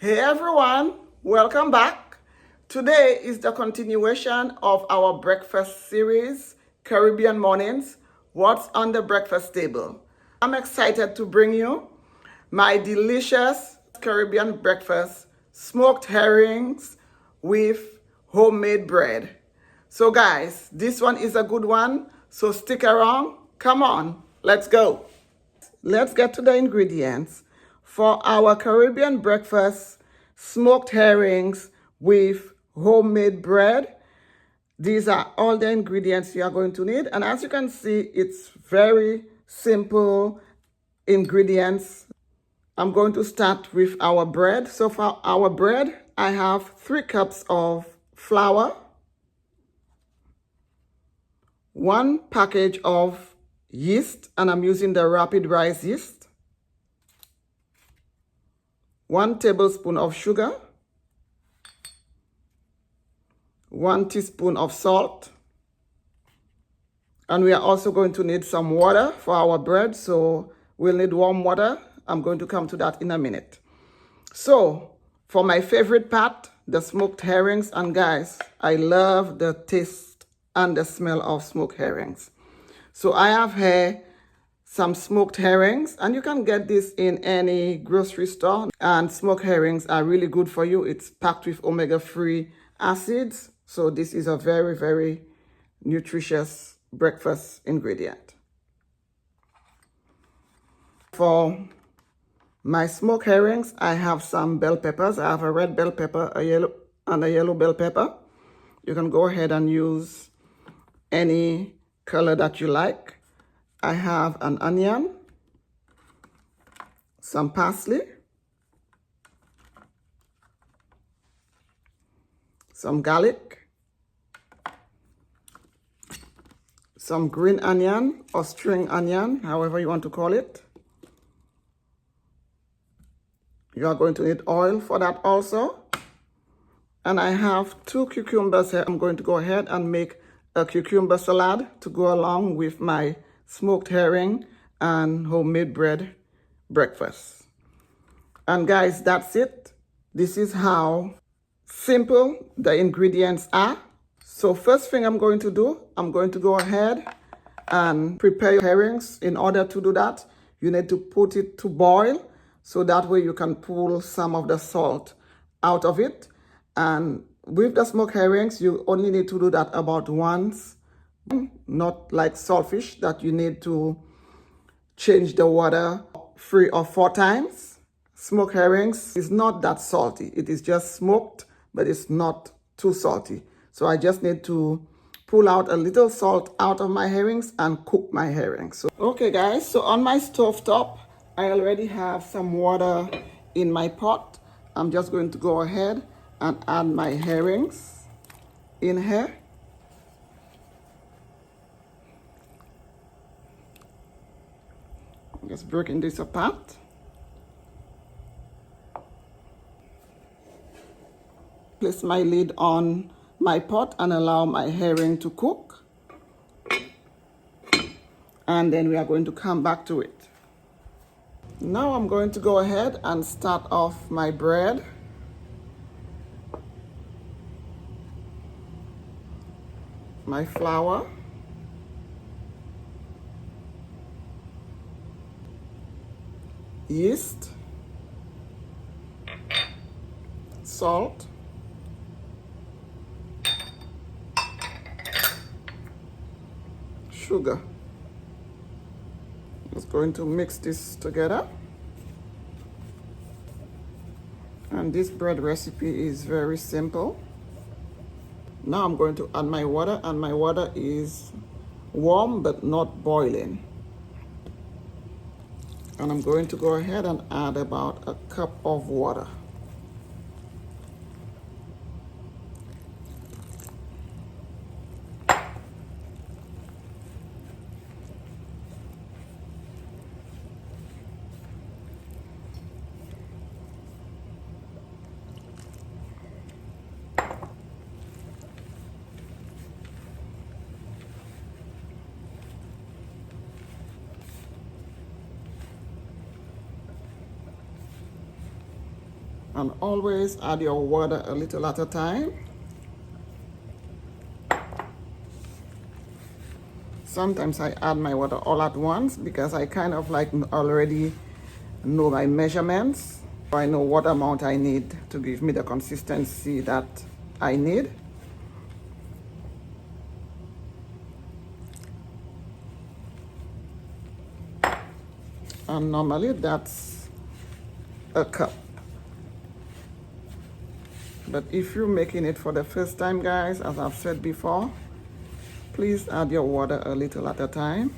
Hey everyone, welcome back. Today is the continuation of our breakfast series, Caribbean Mornings, What's on the Breakfast Table. I'm excited to bring you my delicious Caribbean breakfast, smoked herrings with homemade bread. So guys, this one is a good one, so stick around. Come on, let's go. Let's get to the ingredients for our Caribbean breakfast, smoked herrings with homemade bread. These are all the ingredients you are going to need. And as you can see, it's very simple ingredients. I'm going to start with our bread. So for our bread, I have 3 cups of flour, 1 package of yeast, and I'm using the rapid rise yeast, 1 tablespoon of sugar, 1 teaspoon of salt, and we are also going to need some water for our bread, so we'll need warm water. I'm going to come to that in a minute. So for my favorite part, the smoked herrings, and guys, I love the taste and the smell of smoked herrings. So I have here some smoked herrings, and you can get this in any grocery store, and smoked herrings are really good for you. It's packed with omega-3 acids, so this is a very, very nutritious breakfast ingredient. For my smoked herrings, I have some bell peppers. I have a red bell pepper, a yellow bell pepper. You can go ahead and use any color that you like. I have an onion, some parsley, some garlic, some green onion or string onion, however you want to call it. You are going to need oil for that also. And I have 2 cucumbers here. I'm going to go ahead and make a cucumber salad to go along with my smoked herring and homemade bread breakfast. And guys, that's it. This is how simple the ingredients are. So first thing I'm going to do, I'm going to go ahead and prepare your herrings. In order to do that, you need to put it to boil, so that way you can pull some of the salt out of it. And with the smoked herrings, you only need to do that about once, not like saltfish that you need to change the water 3 or 4 times. Smoked herrings is not that salty. It is just smoked, but it's not too salty. So I just need to pull out a little salt out of my herrings and cook my herrings. So, okay guys, so on my stove top, I already have some water in my pot. I'm just going to go ahead and add my herrings in here. I'm just breaking this apart. Place my lid on my pot and allow my herring to cook. And then we are going to come back to it. Now I'm going to go ahead and start off my bread. My flour. Yeast. Salt. Sugar. Just going to mix this together. And this bread recipe is very simple. Now I'm going to add my water, and my water is warm but not boiling. And I'm going to go ahead and add about a cup of water. And always add your water a little at a time. Sometimes I add my water all at once because I kind of like already know my measurements. I know what amount I need to give me the consistency that I need. And normally that's a cup. But if you're making it for the first time, guys, as I've said before, please add your water a little at a time.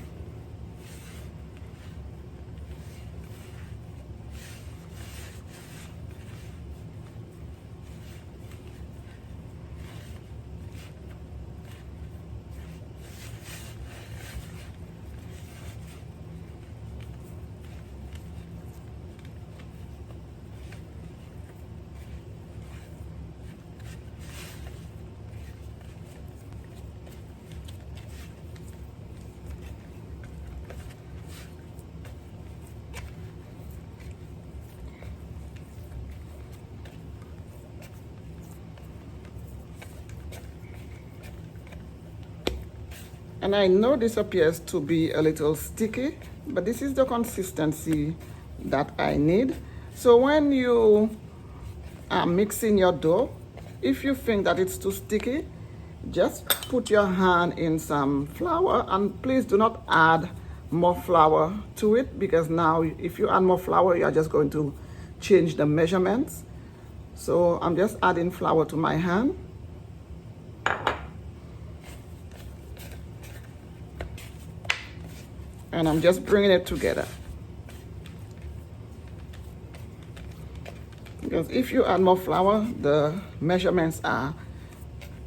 And I know this appears to be a little sticky, but this is the consistency that I need. So when you are mixing your dough, if you think that it's too sticky, just put your hand in some flour, and please do not add more flour to it, because now if you add more flour, you are just going to change the measurements. So I'm just adding flour to my hand. And I'm just bringing it together. Because if you add more flour, the measurements are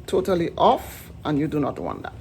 totally off, and you do not want that.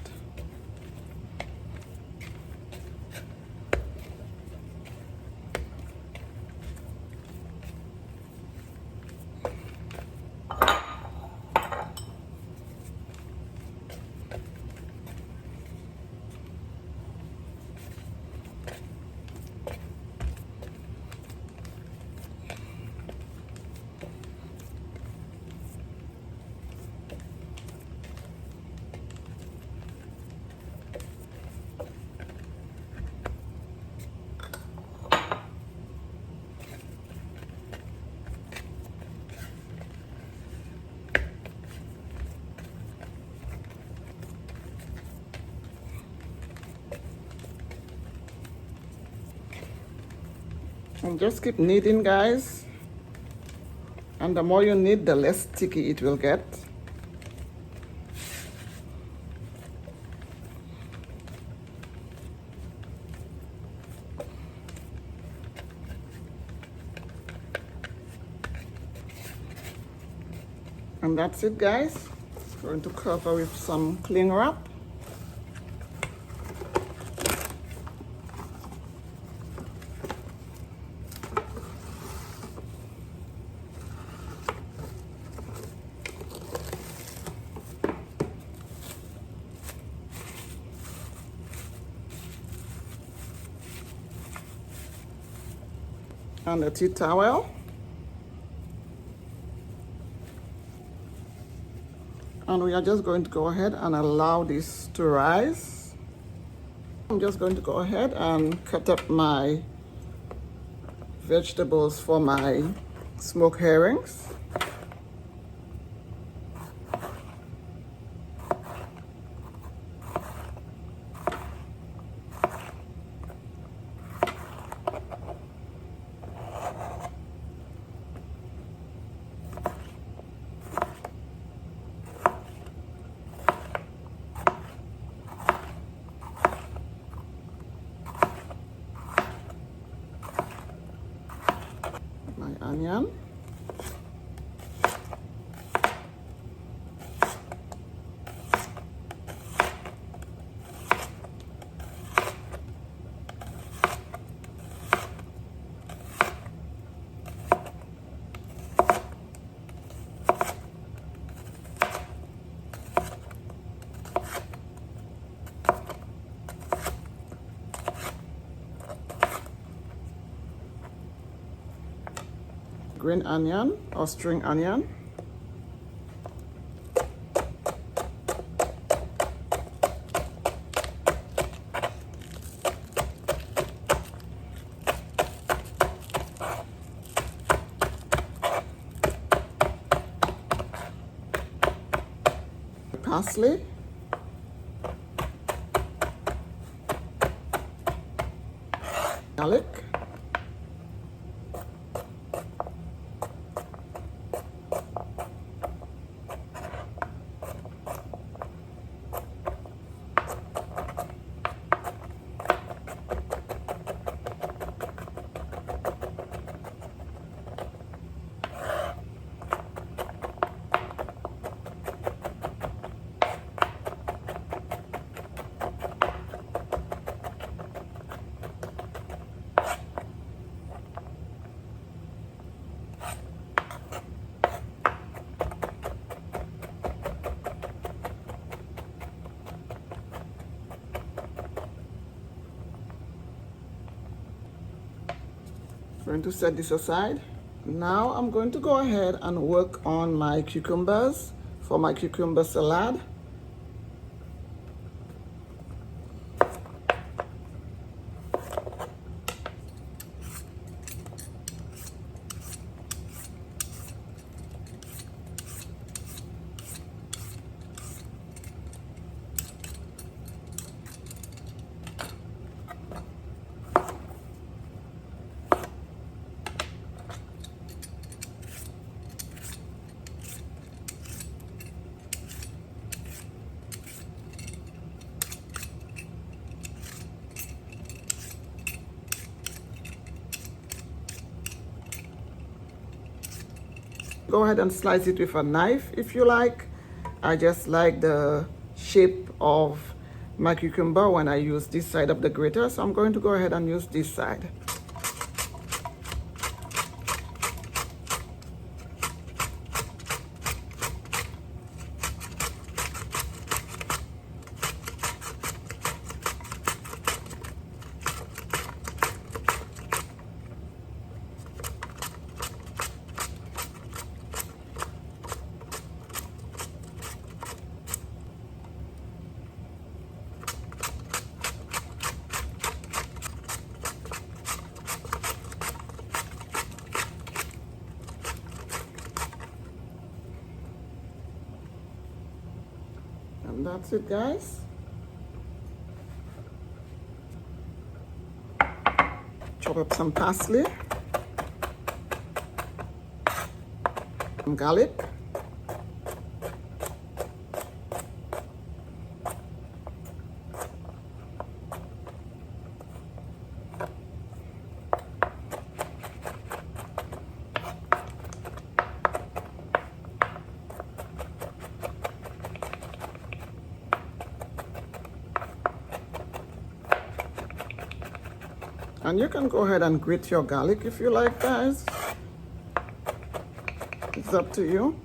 And just keep kneading, guys. And the more you knead, the less sticky it will get. And that's it, guys. Going to cover with some cling wrap. And a tea towel. And we are just going to go ahead and allow this to rise. I'm just going to go ahead and cut up my vegetables for my smoked herrings. My onion. green onion or string onion. Parsley. Garlic. Going to set this aside. Now I'm going to go ahead and work on my cucumbers for my cucumber salad. Go ahead and slice it with a knife if you like. I just like the shape of my cucumber when I use this side of the grater, so I'm going to go ahead and use this side. And that's it, guys. Chop up some parsley, some garlic, and you can go ahead and grate your garlic if you like, guys. It's up to you.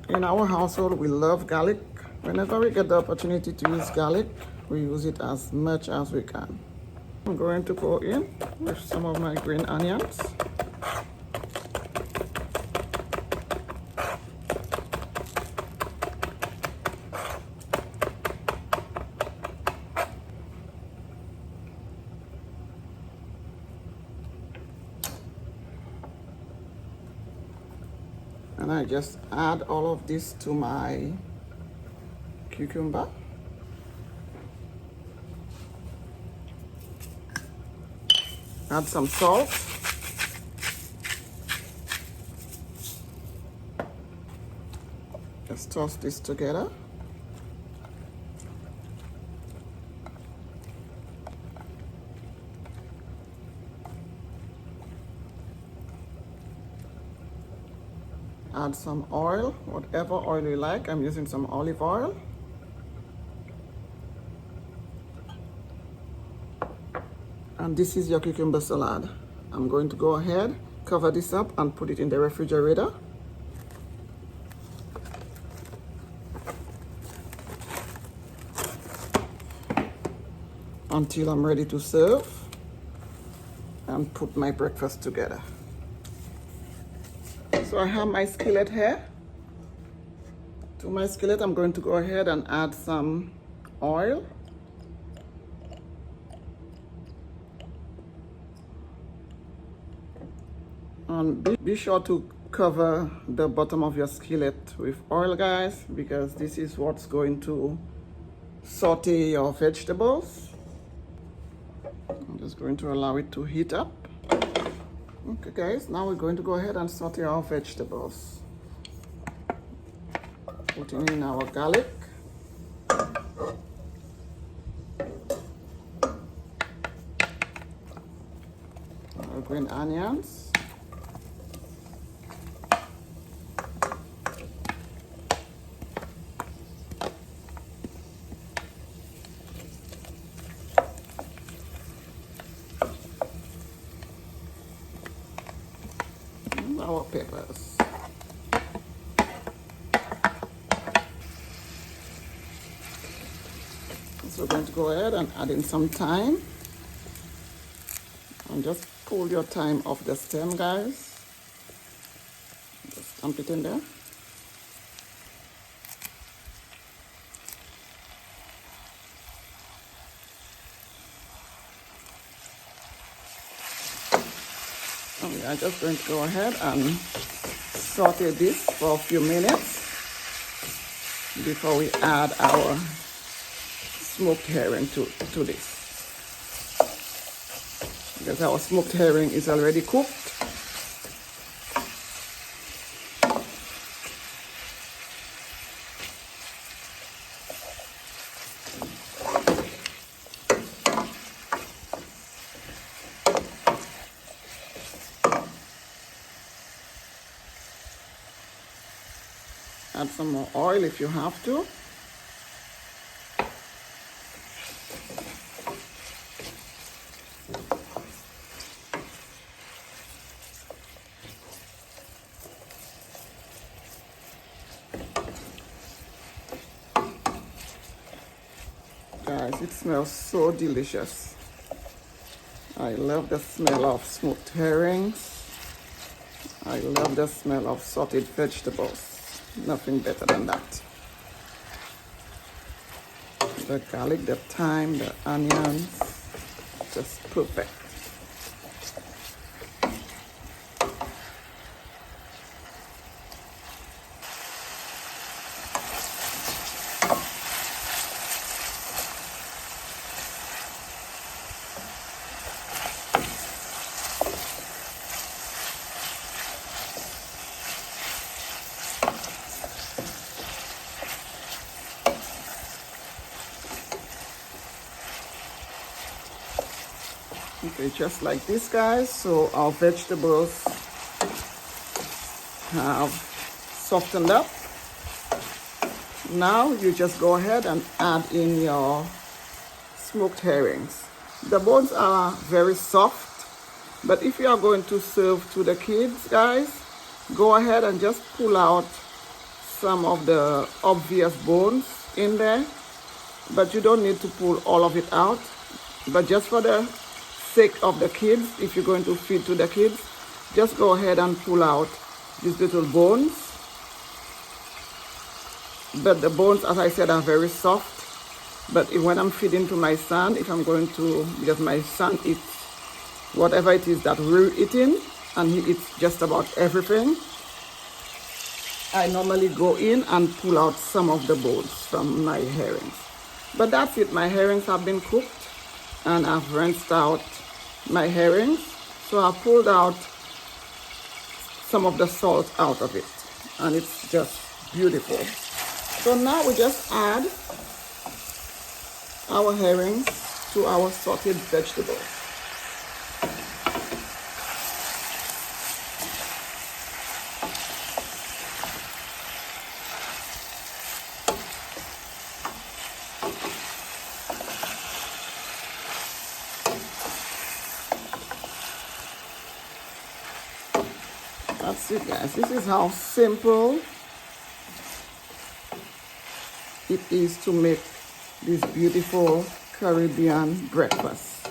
In our household, we love garlic. Whenever we get the opportunity to use garlic, we use it as much as we can. I'm going to go in with some of my green onions. And I just add all of this to my cucumber. Add some salt. Just toss this together. Add some oil, whatever oil you like. I'm using some olive oil. And this is your cucumber salad. I'm going to go ahead, cover this up and put it in the refrigerator. Until I'm ready to serve. and put my breakfast together. So I have my skillet here. To my skillet, I'm going to go ahead and add some oil. And be sure to cover the bottom of your skillet with oil, guys, because this is what's going to saute your vegetables. I'm just going to allow it to heat up. Okay, guys, now we're going to go ahead and saute our vegetables. Putting in our garlic. Our green onions. Our peppers. So we're going to go ahead and add in some thyme. And just pull your thyme off the stem, guys. Just dump it in there. And we are just going to go ahead and saute this for a few minutes before we add our smoked herring to this. Because our smoked herring is already cooked. Add some more oil if you have to. Guys, it smells so delicious. I love the smell of smoked herrings. I love the smell of sauteed vegetables. Nothing better than that. The garlic, the thyme, the onions, just perfect. Okay, just like this, guys. So our vegetables have softened up. Now you just go ahead and add in your smoked herrings. The bones are very soft, but if you are going to serve to the kids, guys, go ahead and just pull out some of the obvious bones in there, but you don't need to pull all of it out. But just for the sake of the kids, if you're going to feed to the kids, just go ahead and pull out these little bones. But the bones, as I said, are very soft. But when I'm feeding to my son, if I'm going to, because my son eats whatever it is that we're eating, and he eats just about everything, I normally go in and pull out some of the bones from my herrings. But that's it, my herrings have been cooked, and I've rinsed out my herrings. So I pulled out some of the salt out of it, and it's just beautiful. So now we just add our herrings to our sauteed vegetables. That's it, guys. This is how simple it is to make this beautiful Caribbean breakfast.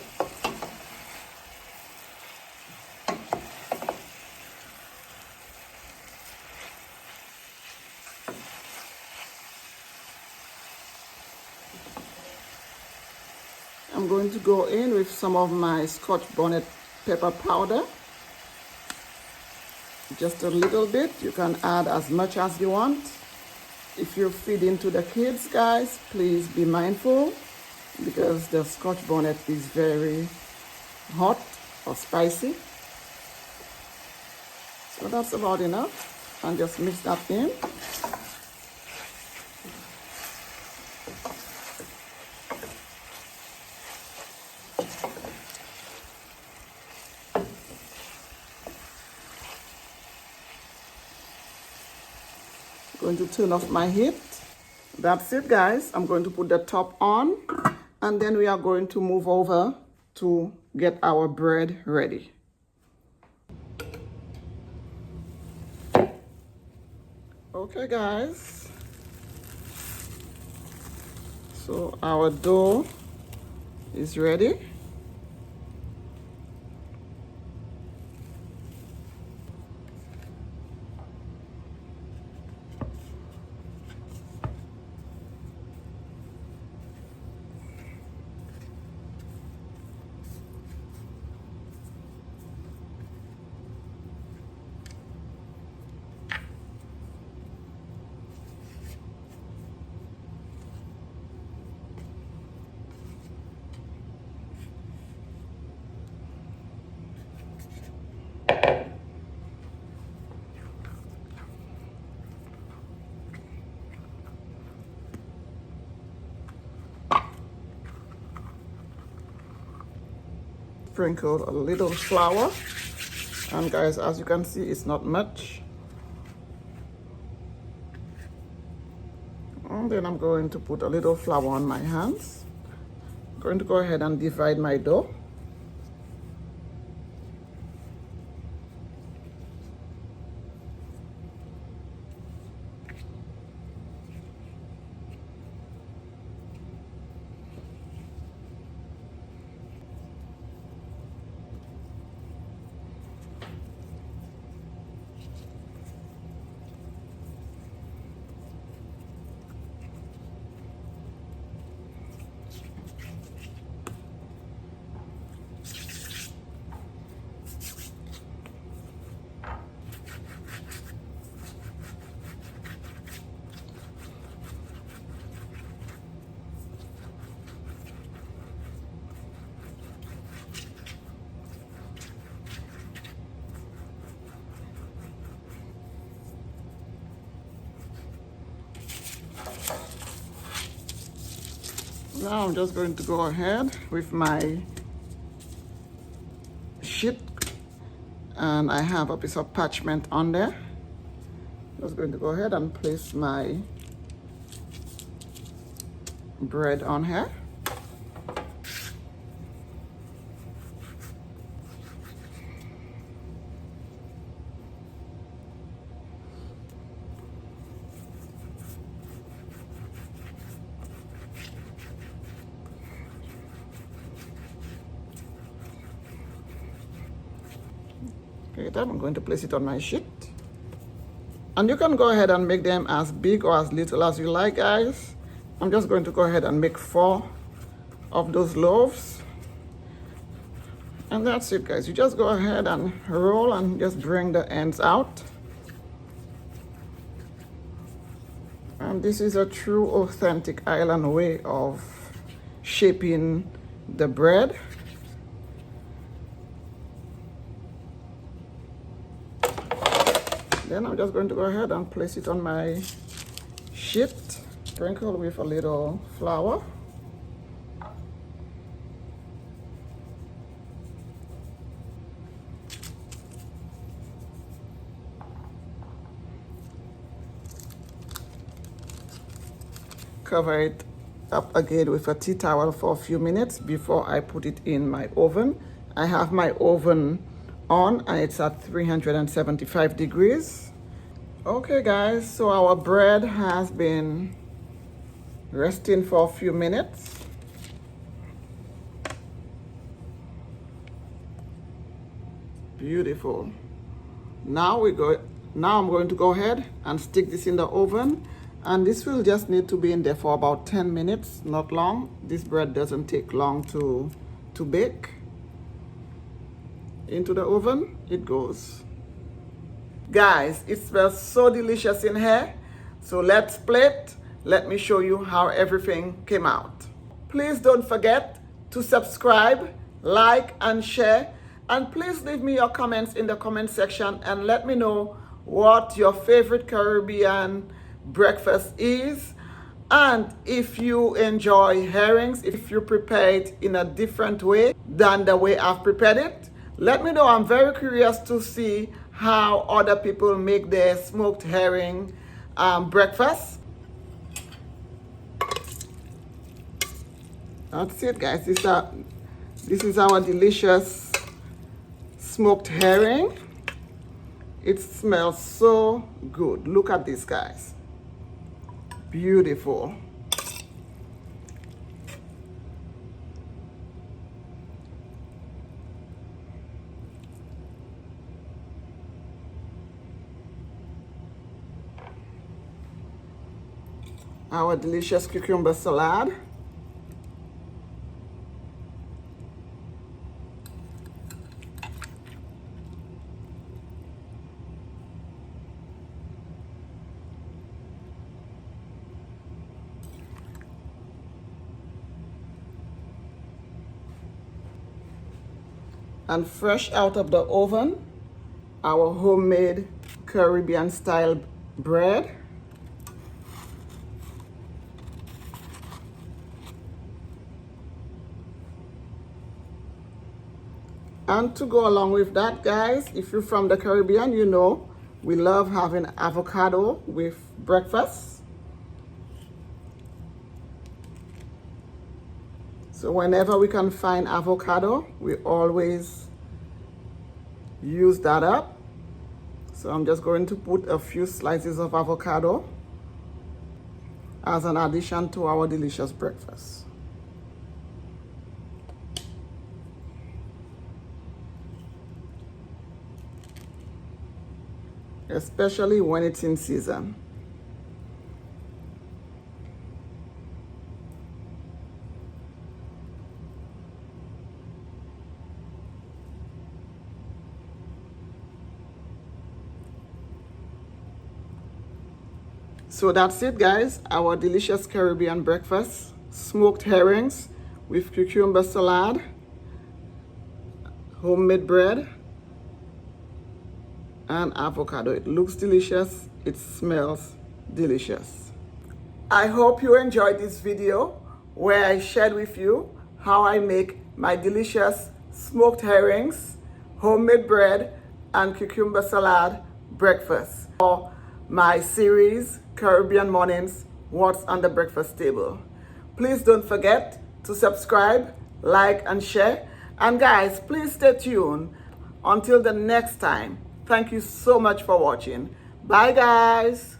I'm going to go in with some of my Scotch bonnet pepper powder. Just a little bit. You can add as much as you want. If you're feeding to the kids, guys, please be mindful because the Scotch bonnet is very hot or spicy. So that's about enough. And just mix that in. Going to turn off my heat. That's it, guys. I'm going to put the top on, and then we are going to move over to get our bread ready. Okay, guys. So our dough is ready. Sprinkle a little flour, and guys, as you can see, it's not much. And then I'm going to put a little flour on my hands. I'm going to go ahead and divide my dough. Now I'm just going to go ahead with my sheet, and I have a piece of parchment on there. Just going to go ahead and place my bread on here. Okay, then I'm going to place it on my sheet. And you can go ahead and make them as big or as little as you like, guys. I'm just going to go ahead and make 4 of those loaves. And that's it, guys. You just go ahead and roll and just bring the ends out. And this is a true, authentic island way of shaping the bread. Then I'm just going to go ahead and place it on my sheet, sprinkle with a little flour. Cover it up again with a tea towel for a few minutes before I put it in my oven. I have my oven on and it's at 375 degrees. Okay, guys, so our bread has been resting for a few minutes. Beautiful. Now I'm going to go ahead and stick this in the oven, And this will just need to be in there for about 10 minutes, not long. This bread doesn't take long to bake. Into the oven it goes. Guys, it smells so delicious in here. So let's plate. Let me show you how everything came out. Please don't forget to subscribe, like, and share. And please leave me your comments in the comment section and let me know what your favorite Caribbean breakfast is. And if you enjoy herrings, if you prepare it in a different way than the way I've prepared it, let me know. I'm very curious to see how other people make their smoked herring breakfast. That's it, guys. This is our delicious smoked herring. It smells so good. Look at this, guys. Beautiful. Our delicious cucumber salad. And fresh out of the oven, our homemade Caribbean style bread. And to go along with that, guys, if you're from the Caribbean, you know we love having avocado with breakfast. So whenever we can find avocado, we always use that up. So I'm just going to put a few slices of avocado as an addition to our delicious breakfast. Especially when it's in season. So that's it, guys. Our delicious Caribbean breakfast. Smoked herrings with cucumber salad, homemade bread, and avocado. It looks delicious. It smells delicious. I hope you enjoyed this video where I shared with you how I make my delicious smoked herrings, homemade bread, and cucumber salad breakfast for my series Caribbean Mornings, What's on the Breakfast Table. Please don't forget to subscribe, like, and share. And guys, please stay tuned until the next time. Thank you so much for watching. Bye, guys.